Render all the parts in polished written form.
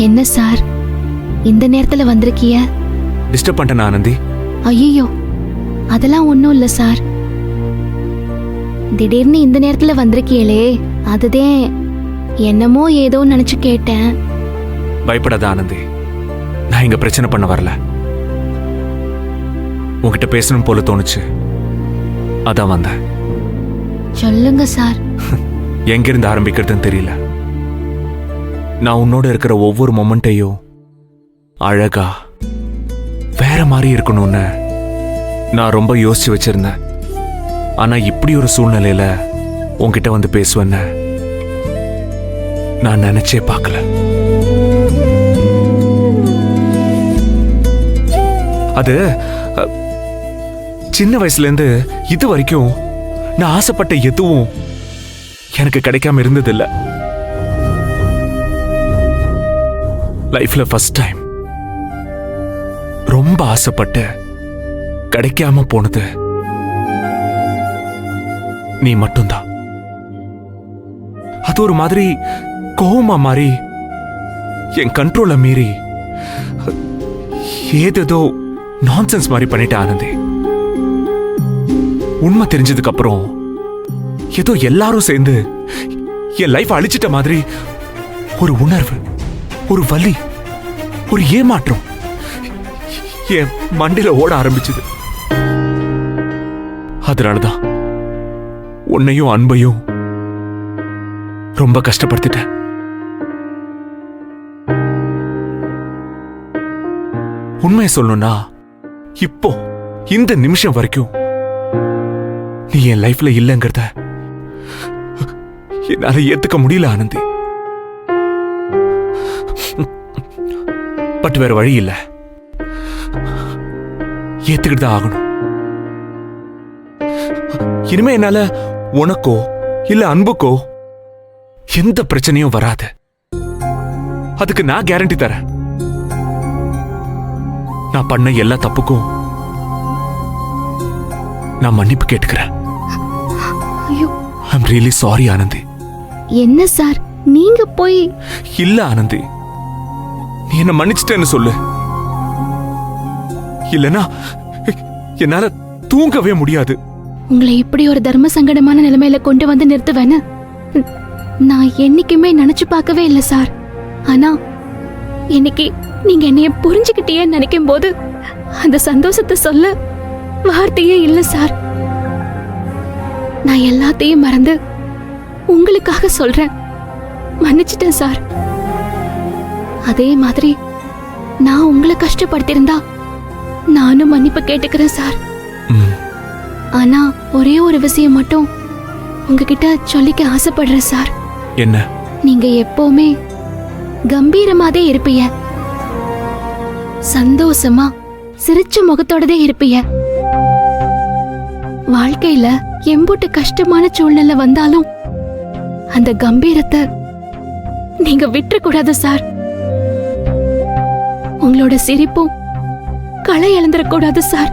என்ன சார் இந்த நேரத்துல வந்திருக்கிய? டிஸ்டர்ப் பண்ணிட்டேன் ஆனந்தி? ஐயோ, அதெல்லாம் ஒன்றும் இல்லை சார். திடீர்னு இந்த நேரத்துல வந்திருக்கியலே, அதுதான் என்னமோ ஏதோ நினைச்சு கேட்டேன். பயப்படாத ஆனந்தி, நான் இங்க பிரச்சனை பண்ண வரல. உன்கிட்ட பேசணும் போல தோணுச்சு, அதான் வந்தேன். சொல்லுங்க சார். எங்கிருந்து ஆரம்பிக்கிறதுன்னு தெரியல. நான் உன்னோட இருக்கிற ஒவ்வொரு மொமெண்ட்டையும் அழகா வேற மாதிரி இருக்கணும்னு நான் ரொம்ப யோசிச்சு வச்சிருந்தேன். ஆனா இப்படி ஒரு சூழ்நிலையில உன்கிட்ட வந்து பேசுவேன்னு நான் நினைச்சே பார்க்கல. அது சின்ன வயசுல இருந்து இது வரைக்கும் நான் ஆசைப்பட்ட எதுவும் எனக்கு கிடைக்காம இருந்ததில்ல. லைஃப்ல ஃபர்ஸ்ட் டைம் ரொம்ப ஆசைப்பட்டு கிடைக்காம போனது நீ மட்டும்தான். அது ஒரு மாதிரி கோவமா மாறி என் கண்ட்ரோல மீறி ஏதேதோ நான்சென்ஸ் மாதிரி பண்ணிட்ட ஆனந்தி. உண்மை தெரிஞ்சதுக்கு அப்புறம் ஏதோ எல்லாரும் சேர்ந்து என் லைஃப் அழிச்சிட்ட மாதிரி ஒரு உணர்வு, ஒரு வலி, ஒரு ஏமாற்றம் என் மண்டையில ஓட ஆரம்பிச்சது. அதனாலதான் உன்னையும் அன்பையும் ரொம்ப கஷ்டப்படுத்திட்டேன். உண்மையை சொல்லணும்னா இப்போ இந்த நிமிஷம் வரைக்கும் நீ என் லைஃப்ல இல்லைங்கிறத என்னால ஏத்துக்க முடியல ஆனந்தி. பட் வேற வழி இல்ல, ஏத்துக்கிட்டு தான் ஆகணும். இனிமே என்னால உனக்கோ இல்ல அன்புக்கோ எந்த பிரச்சனையும் வராது. அதுக்கு நான் கேரண்டி தரேன். நான் பண்ண எல்லா தப்புக்கும் நான் மன்னிப்பு கேட்டுக்கிறேன். I'm really sorry Anandhi. என்ன சார் நீங்க போய்? இல்ல ஆனந்தி, நீ என்ன மன்னிச்சிட்டேன்னு சொல்லு. இல்லனா என்னால தூங்கவே முடியாது. உங்களை இப்படி ஒரு தர்ம சங்கடமான நிலைமையில கொண்டு வந்து நிறுத்துவேன்னு நான் என்னைக்குமே நினைச்சு பார்க்கவே இல்லை சார். ஆனா இன்னைக்கு நீங்க என்னைய புரிஞ்சுக்கிட்டே நினைக்கும் போது அந்த சந்தோஷத்தை சொல்ல வார்த்தையே இல்லை சார். நான் எல்லாத்தையும் மறந்து உங்களுக்காக சொல்றேன், மன்னிச்சிட்டேன் சார். அதே மாதிரி நான் உங்களை கஷ்டப்படுத்திருந்தா நானும் மன்னிப்பு கேட்டுக்கிறேன் சார். ஆனா ஒரே ஒரு விஷயம் மட்டும் உங்ககிட்ட சொல்லிக்க ஆசைப்படுறேன் சார். என்ன? நீங்க எப்பவுமே கம்பீரமாதே இருப்பீங்க, சந்தோஷமா சிரிச்ச முகத்தோடதே இருப்பீங்க. வாழ்க்கையில எம்புட்டு கஷ்டமான சூழ்நிலை வந்தாலும் அந்த கம்பீரத்தை நீங்க விட்டுறக்கூடாது சார். உங்களோட சிரிப்பும் களை இழந்துடக்கூடாது சார்.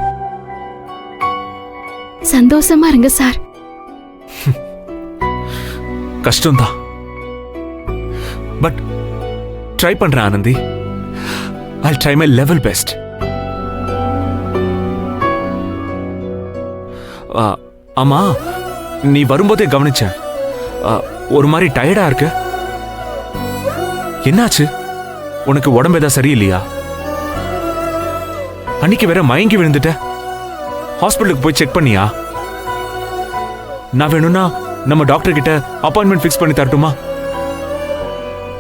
சந்தோஷமா இருங்க சார். கஷ்டம்தான், பட் ட்ரை பண்றேன் Anandhi. I'll try my level best. ஆமா, நீ வரும்போதே கவனிச்சேன், ஒரு மாதிரி டயர்டா இருக்கு. என்னாச்சு? உனக்கு உடம்பு ஏதாவது சரியில்லையா? அன்னைக்கு வேற மயங்கி விழுந்துட்ட. ஹாஸ்பிட்டலுக்கு போய் செக் பண்ணியா? நான் வேணும்னா நம்ம டாக்டர் கிட்ட அப்பாயின்மெண்ட் ஃபிக்ஸ் பண்ணி தரட்டுமா?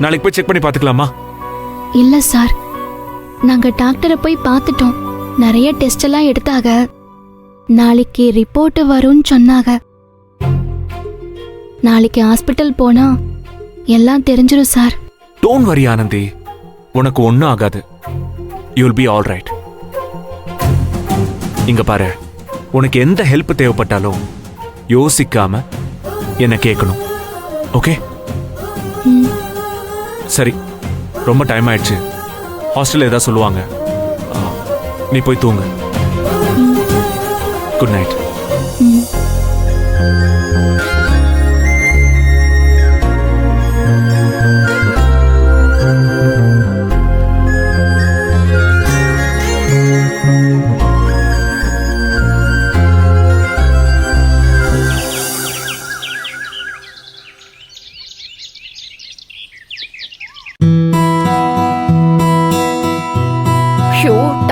நாளைக்கு போய் செக் பண்ணி பார்த்துக்கலாமா? இல்ல சார், நாங்க டாக்டரை போய் பார்த்துட்டோம். நிறைய டெஸ்ட் எல்லாம் எடுத்தாங்க. நாளைக்கு ரிப்போர்ட் வரும்னு சொன்னாங்க. நாளைக்கு ஹாஸ்பிட்டல் போனா எல்லாம் தெரிஞ்சிடும் சார். டோன்ட் வரி ஆனந்தி, உனக்கு ஒன்னும் ஆகாது. You'll be all right. இங்க பாரு, உனக்கு எந்த ஹெல்ப் தேவைப்பட்டாலும் யோசிக்காம என்ன கேட்கணும், ஓகே? சரி, ரொம்ப டைம் ஆயிடுச்சு. ஹாஸ்டல்ல ஏதாவது சொல்லுவாங்க, நீ போய் தூங்கு. Good night.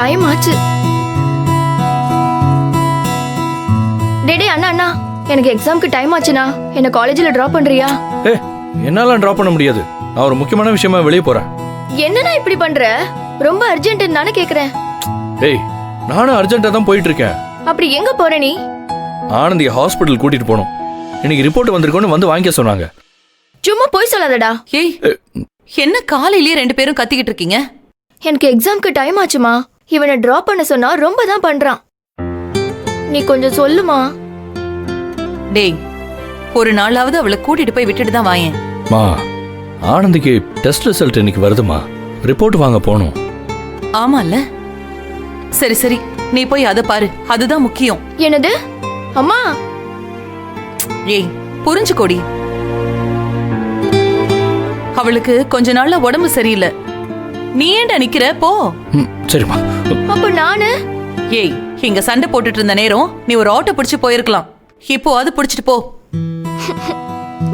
டைம் ஆச்சு. டேடே அண்ணா அண்ணா, எனக்கு எக்ஸாம்க்கு டைம் ஆச்சுண்ணா. என்ன காலேஜ்ல டிராப் பண்றியா? என்னால டிராப் பண்ண முடியாது. நான் ஒரு முக்கியமான விஷயமா வெளியே போறேன். என்னண்ணா இப்படி பண்ற? ரொம்ப அர்ஜென்ட் தானே கேக்குறேன். ஏய், நானும் அர்ஜென்ட்டா தான் போயிட்டு இருக்கேன். அப்படி எங்க போற நீ? ஆனந்தி ஹாஸ்பிட்டல் கூட்டிட்டு போகணும். இன்னைக்கு ரிப்போர்ட் வந்திருக்கோன்னு வந்து வாங்கிக்க சொன்னாங்க. சும்மா போய் சொல்லாதடா. ஏய், என்ன காலையிலேயே 2 பேரும் கத்திக்கிட்டு இருக்கீங்க? எனக்கு எக்ஸாம்க்கு டைம் ஆச்சுமா. இவனை டிராப் பண்ண சொன்னா ரொம்ப தான் பண்றான். நீ கொஞ்சம் சொல்லுமா. டேய், ஒரு நாளாவது அவளை கூட்டிட்டு போய் விட்டுட்டு தான் வாயேன். மா, ஆனந்திக்கு டெஸ்ட் ரிசல்ட் இன்னைக்கு வருதுமா. ரிப்போர்ட் வாங்க போகணும். ஆமால. சரி சரி, நீ போய் அதை பாரு, அதுதான் முக்கியம். என்னது அம்மா? ஏய், புரிஞ்சுக்கோடி. அவளுக்கு கொஞ்ச நாள்ல உடம்பு சரியில்லை. நீ ஏன்டா நிக்கிற? போ. சரிம்மா. அப்ப நானு? ஏய், இங்க சண்டை போட்டுட்டு இருந்த நேரம் நீ ஒரு ஆட்டோ பிடிச்சு போயிருக்கலாம். இப்போ அது பிடிச்சிட்டு போ.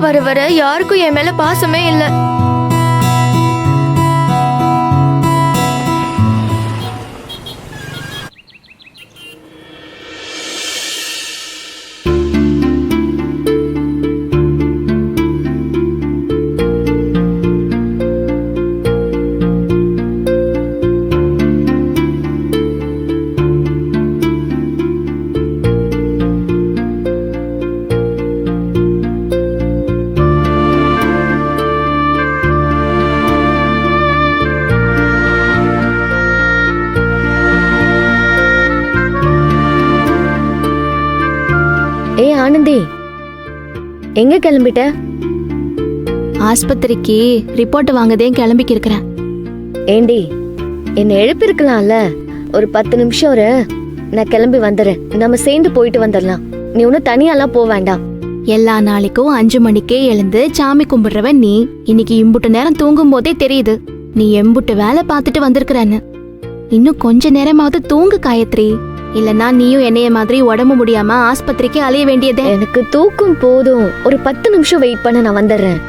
வர வர யாருக்கும் என் மேல பாசமே இல்ல. ஏய் ஆனந்தி, எங்க கிளம்பிட்ட? ஆஸ்பத்திரிக்கு ரிப்போர்ட் வாங்கதே கிளம்பிக்கு இருக்கிறேன். ஏண்டி, என்னை எழுப்பிருக்கலாம்ல. ஒரு 10 நிமிஷம் இரு, நான் கிளம்பி வந்துடுறேன். நம்ம சேர்ந்து போயிட்டு வந்துடலாம். நீ ஒன்னும் தனியாலாம் போக வேண்டாம். எல்லா நாளைக்கும் 5 மணிக்கே எழுந்து சாமி கும்பிடுறவன் நீ. இன்னைக்கு இம்புட்டு நேரம் தூங்கும் போதே தெரியுது நீ எம்புட்டு வேலை பார்த்துட்டு வந்திருக்கிறன்னு. இன்னும் கொஞ்ச நேரமாவது தூங்கு காயத்ரி. இல்லன்னா நீயும் என்னைய மாதிரி உடம்பு முடியாம ஆஸ்பத்திரிக்கு அலைய வேண்டியதே. எனக்கு தூக்கம் போதும். ஒரு 10 நிமிஷம் வெயிட் பண்ண, நான் வந்துடுறேன்.